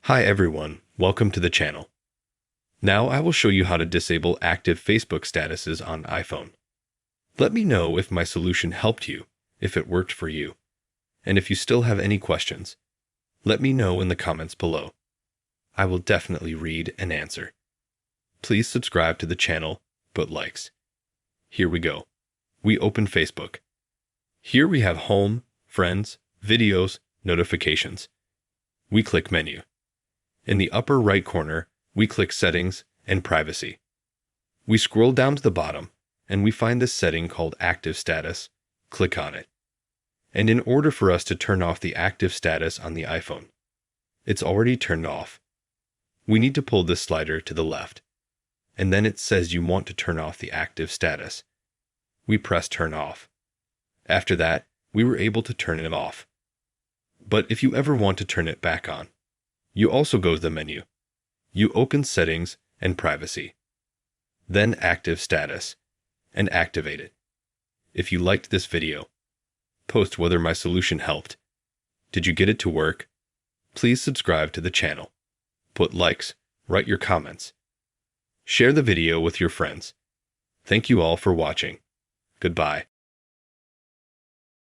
Hi everyone, welcome to the channel. Now I will show you how to disable active Facebook statuses on iPhone. Let me know if my solution helped you, if it worked for you, and if you still have any questions. Let me know in the comments below. I will definitely read and answer. Please subscribe to the channel, put likes. Here we go. We open Facebook. Here we have Home, Friends, Videos, Notifications. We click Menu. In the upper right corner, we click Settings and Privacy. We scroll down to the bottom, and we find this setting called Active Status. Click on it. And in order for us to turn off the active status on the iPhone, it's already turned off. We need to pull this slider to the left, and then it says you want to turn off the active status. We press Turn Off. After that, we were able to turn it off. But if you ever want to turn it back on, you also go to the menu. You open Settings and Privacy, then Active Status, and activate it. If you liked this video, post whether my solution helped. Did you get it to work? Please subscribe to the channel. Put likes, write your comments. Share the video with your friends. Thank you all for watching. Goodbye.